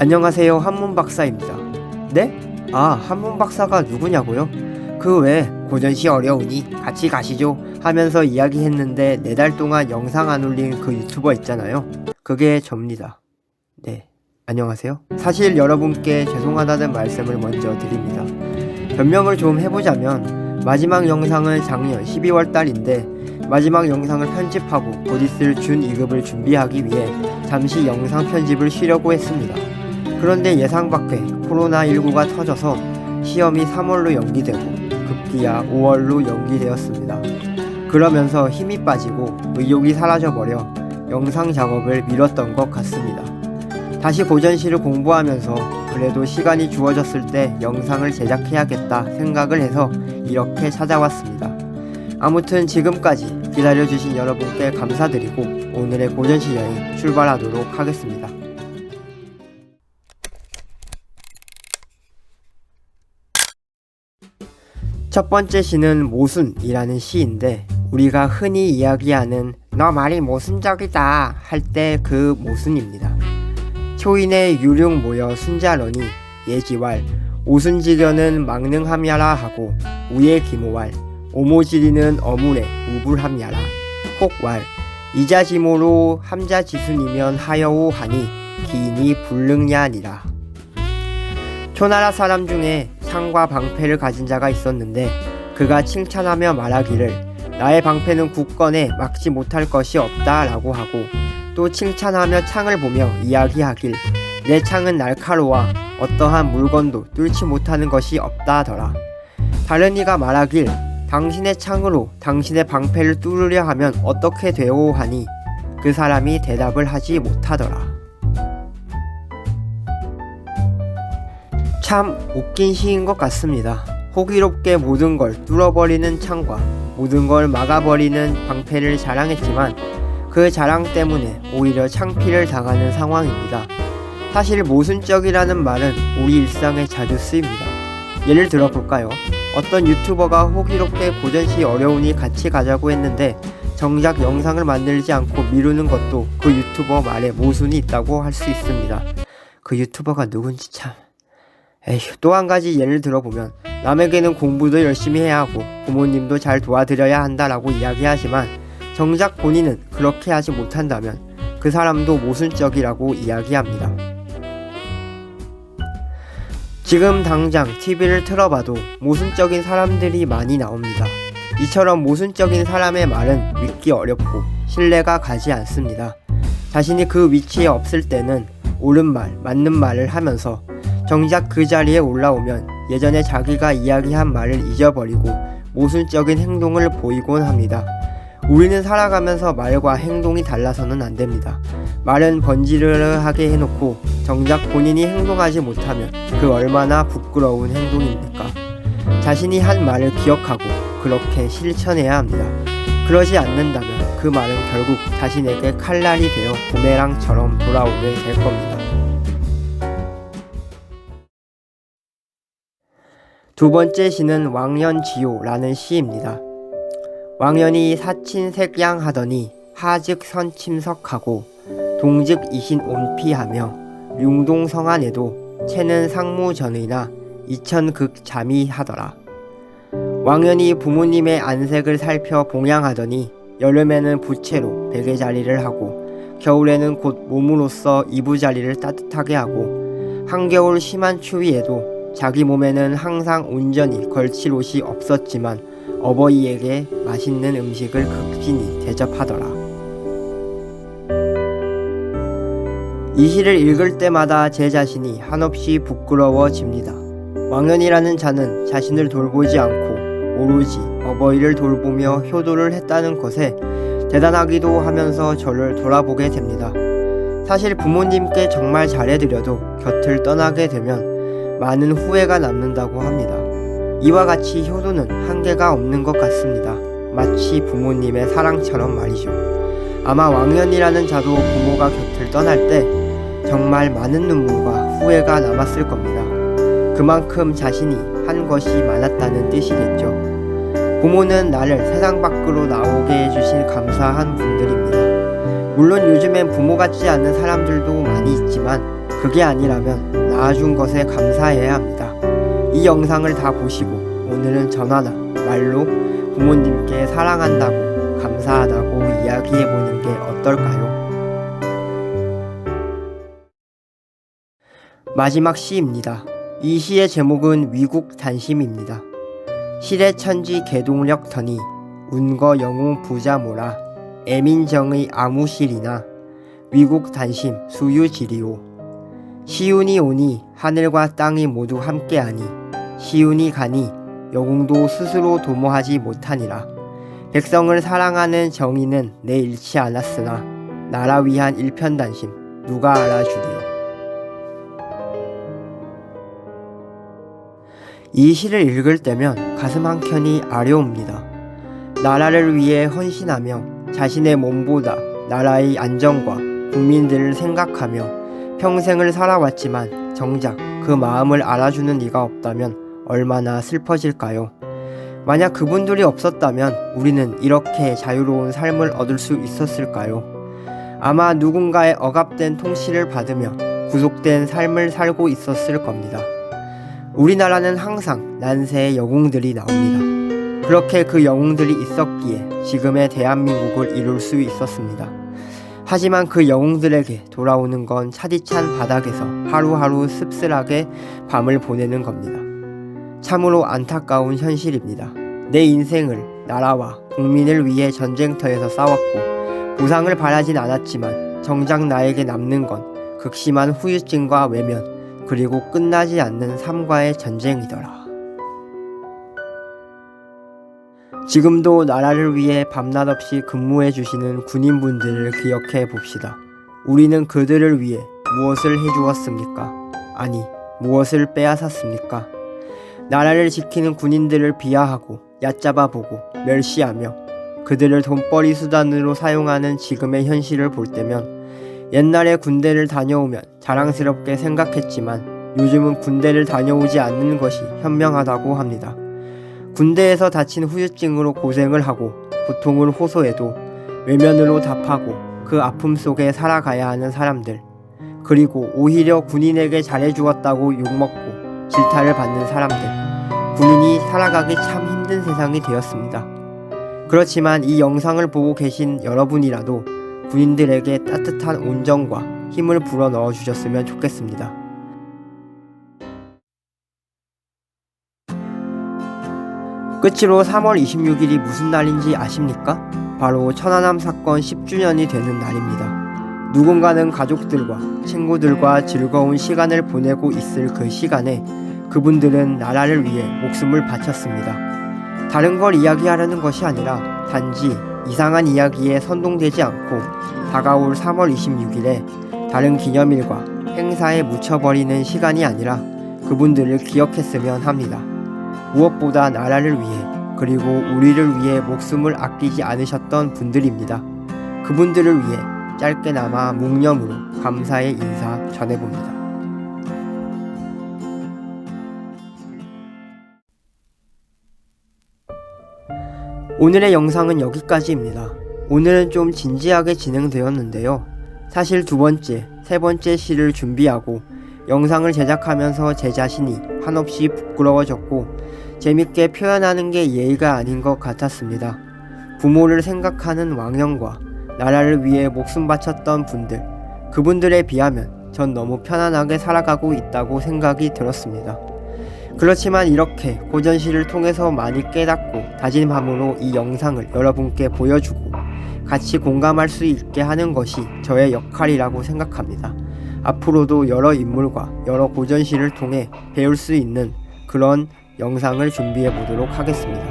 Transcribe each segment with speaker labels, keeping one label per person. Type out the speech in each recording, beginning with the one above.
Speaker 1: 안녕하세요, 한문박사입니다. 네? 한문박사가 누구냐고요? 그 외 고전시 어려우니 같이 가시죠 하면서 이야기했는데 4달 동안 영상 안 올린 그 유튜버 있잖아요. 그게 접니다. 네, 안녕하세요. 사실 여러분께 죄송하다는 말씀을 먼저 드립니다. 변명을 좀 해보자면 마지막 영상은 작년 12월 달인데 마지막 영상을 편집하고 곧 있을 준 2급을 준비하기 위해 잠시 영상 편집을 쉬려고 했습니다. 그런데 예상 밖의 코로나19가 터져서 시험이 3월로 연기되고 급기야 5월로 연기되었습니다. 그러면서 힘이 빠지고 의욕이 사라져버려 영상 작업을 미뤘던 것 같습니다. 다시 고전시를 공부하면서 그래도 시간이 주어졌을 때 영상을 제작해야겠다 생각을 해서 이렇게 찾아왔습니다. 아무튼 지금까지 기다려주신 여러분께 감사드리고 오늘의 고전시 여행 출발하도록 하겠습니다. 첫 번째 시는 모순이라는 시인데 우리가 흔히 이야기하는 너 말이 모순적이다 할 때 그 모순입니다. 초인의 유령 모여 순자러니 예지왈 오순지견은 망능함야라 하고 우예 기모왈 오모지리는 어물에 우불함야라 혹왈 이자지모로 함자지순이면 하여오 하니 기인이 불능야니라. 초나라 사람 중에 창과 방패를 가진 자가 있었는데 그가 칭찬하며 말하기를 나의 방패는 굳건해 막지 못할 것이 없다 라고 하고 또 칭찬하며 창을 보며 이야기하길 내 창은 날카로워 어떠한 물건도 뚫지 못하는 것이 없다더라. 다른 이가 말하길 당신의 창으로 당신의 방패를 뚫으려 하면 어떻게 되오 하니 그 사람이 대답을 하지 못하더라. 참 웃긴 시인 것 같습니다. 호기롭게 모든 걸 뚫어버리는 창과 모든 걸 막아버리는 방패를 자랑했지만 그 자랑 때문에 오히려 창피를 당하는 상황입니다. 사실 모순적이라는 말은 우리 일상에 자주 쓰입니다. 예를 들어볼까요? 어떤 유튜버가 호기롭게 고전시 어려우니 같이 가자고 했는데 정작 영상을 만들지 않고 미루는 것도 그 유튜버 말에 모순이 있다고 할 수 있습니다. 그 유튜버가 누군지 참... 또 한 가지 예를 들어보면 남에게는 공부도 열심히 해야 하고 부모님도 잘 도와드려야 한다라고 이야기하지만 정작 본인은 그렇게 하지 못한다면 그 사람도 모순적이라고 이야기합니다. 지금 당장 TV를 틀어봐도 모순적인 사람들이 많이 나옵니다. 이처럼 모순적인 사람의 말은 믿기 어렵고 신뢰가 가지 않습니다. 자신이 그 위치에 없을 때는 옳은 말, 맞는 말을 하면서 정작 그 자리에 올라오면 예전에 자기가 이야기한 말을 잊어버리고 모순적인 행동을 보이곤 합니다. 우리는 살아가면서 말과 행동이 달라서는 안 됩니다. 말은 번지르르하게 해놓고 정작 본인이 행동하지 못하면 그 얼마나 부끄러운 행동입니까? 자신이 한 말을 기억하고 그렇게 실천해야 합니다. 그러지 않는다면 그 말은 결국 자신에게 칼날이 되어 부메랑처럼 돌아오게 될 겁니다. 두 번째 시는 왕년지요라는 시입니다. 왕년이 사친색양하더니 하즉 선침석하고 동즉 이신 온피하며 융동성안에도 채는 상무전의나 이천극잠이 하더라. 왕년이 부모님의 안색을 살펴 봉양하더니 여름에는 부채로 베개자리를 하고 겨울에는 곧 몸으로써 이부자리를 따뜻하게 하고 한겨울 심한 추위에도 자기 몸에는 항상 온전히 걸칠 옷이 없었지만 어버이에게 맛있는 음식을 극진히 대접하더라. 이 시를 읽을 때마다 제 자신이 한없이 부끄러워집니다. 왕년이라는 자는 자신을 돌보지 않고 오로지 어버이를 돌보며 효도를 했다는 것에 대단하기도 하면서 저를 돌아보게 됩니다. 사실 부모님께 정말 잘해드려도 곁을 떠나게 되면 많은 후회가 남는다고 합니다. 이와 같이 효도는 한계가 없는 것 같습니다. 마치 부모님의 사랑처럼 말이죠. 아마 왕년이라는 자도 부모가 곁을 떠날 때 정말 많은 눈물과 후회가 남았을 겁니다. 그만큼 자신이 한 것이 많았다는 뜻이겠죠. 부모는 나를 세상 밖으로 나오게 해주신 감사한 분들입니다. 물론 요즘엔 부모 같지 않은 사람들도 많이 있지만 그게 아니라면 낳아준 것에 감사해야 합니다. 이 영상을 다 보시고 오늘은 전화나 말로 부모님께 사랑한다고 감사하다고 이야기해보는 게 어떨까요? 마지막 시입니다. 이 시의 제목은 위국단심입니다. 실의 천지 개동력더니 운거 영웅 부자모라 애민정의 아무실이나 위국단심 수유지리오. 시운이 오니 하늘과 땅이 모두 함께하니 시운이 가니 영웅도 스스로 도모하지 못하니라. 백성을 사랑하는 정의는 내 잃지 않았으나 나라 위한 일편단심 누가 알아주리요. 이 시를 읽을 때면 가슴 한켠이 아려옵니다. 나라를 위해 헌신하며 자신의 몸보다 나라의 안정과 국민들을 생각하며 평생을 살아왔지만 정작 그 마음을 알아주는 이가 없다면 얼마나 슬퍼질까요? 만약 그분들이 없었다면 우리는 이렇게 자유로운 삶을 얻을 수 있었을까요? 아마 누군가의 억압된 통치를 받으며 구속된 삶을 살고 있었을 겁니다. 우리나라는 항상 난세의 영웅들이 나옵니다. 그렇게 그 영웅들이 있었기에 지금의 대한민국을 이룰 수 있었습니다. 하지만 그 영웅들에게 돌아오는 건 차디찬 바닥에서 하루하루 씁쓸하게 밤을 보내는 겁니다. 참으로 안타까운 현실입니다. 내 인생을 나라와 국민을 위해 전쟁터에서 싸웠고 보상을 바라진 않았지만 정작 나에게 남는 건 극심한 후유증과 외면 그리고 끝나지 않는 삶과의 전쟁이더라. 지금도 나라를 위해 밤낮 없이 근무해 주시는 군인분들을 기억해 봅시다. 우리는 그들을 위해 무엇을 해주었습니까? 아니, 무엇을 빼앗았습니까? 나라를 지키는 군인들을 비하하고 얕잡아 보고 멸시하며 그들을 돈벌이 수단으로 사용하는 지금의 현실을 볼 때면 옛날에 군대를 다녀오면 자랑스럽게 생각했지만 요즘은 군대를 다녀오지 않는 것이 현명하다고 합니다. 군대에서 다친 후유증으로 고생을 하고 고통을 호소해도 외면으로 답하고 그 아픔 속에 살아가야 하는 사람들, 그리고 오히려 군인에게 잘해주었다고 욕먹고 질타를 받는 사람들, 군인이 살아가기 참 힘든 세상이 되었습니다. 그렇지만 이 영상을 보고 계신 여러분이라도 군인들에게 따뜻한 온정과 힘을 불어넣어 주셨으면 좋겠습니다. 끝으로 3월 26일이 무슨 날인지 아십니까? 바로 천안함 사건 10주년이 되는 날입니다. 누군가는 가족들과 친구들과 즐거운 시간을 보내고 있을 그 시간에 그분들은 나라를 위해 목숨을 바쳤습니다. 다른 걸 이야기하려는 것이 아니라 단지 이상한 이야기에 선동되지 않고 다가올 3월 26일에 다른 기념일과 행사에 묻혀버리는 시간이 아니라 그분들을 기억했으면 합니다. 무엇보다 나라를 위해 그리고 우리를 위해 목숨을 아끼지 않으셨던 분들입니다. 그분들을 위해 짧게나마 묵념으로 감사의 인사 전해봅니다. 오늘의 영상은 여기까지입니다. 오늘은 좀 진지하게 진행되었는데요. 사실 두 번째, 세 번째 시를 준비하고 영상을 제작하면서 제 자신이 한없이 부끄러워졌고 재밌게 표현하는 게 예의가 아닌 것 같았습니다. 부모를 생각하는 왕영과 나라를 위해 목숨 바쳤던 분들, 그분들에 비하면 전 너무 편안하게 살아가고 있다고 생각이 들었습니다. 그렇지만 이렇게 고전시를 통해서 많이 깨닫고 다짐함으로 이 영상을 여러분께 보여주고 같이 공감할 수 있게 하는 것이 저의 역할이라고 생각합니다. 앞으로도 여러 인물과 여러 고전시를 통해 배울 수 있는 그런 영상을 준비해 보도록 하겠습니다.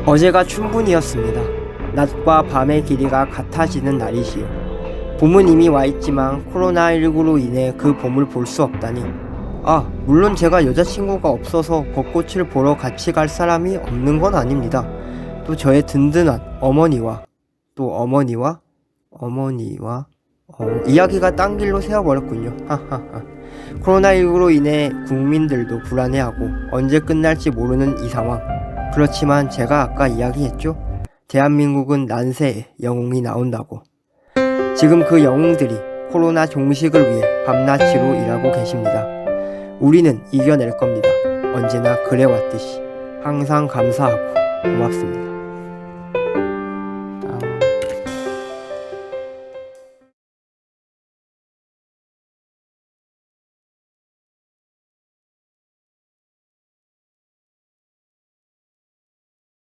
Speaker 1: 어제가 춘분이었습니다. 낮과 밤의 길이가 같아지는 날이지요. 봄은 이미 와있지만 코로나19로 인해 그 봄을 볼 수 없다니. 물론 제가 여자친구가 없어서 벚꽃을 보러 같이 갈 사람이 없는 건 아닙니다. 또 저의 든든한 어머니와 이야기가 딴 길로 새어버렸군요. 코로나19로 인해 국민들도 불안해하고 언제 끝날지 모르는 이 상황. 그렇지만 제가 아까 이야기했죠? 대한민국은 난세에 영웅이 나온다고. 지금 그 영웅들이 코로나 종식을 위해 밤낮으로 일하고 계십니다. 우리는 이겨낼 겁니다. 언제나 그래왔듯이 항상 감사하고 고맙습니다.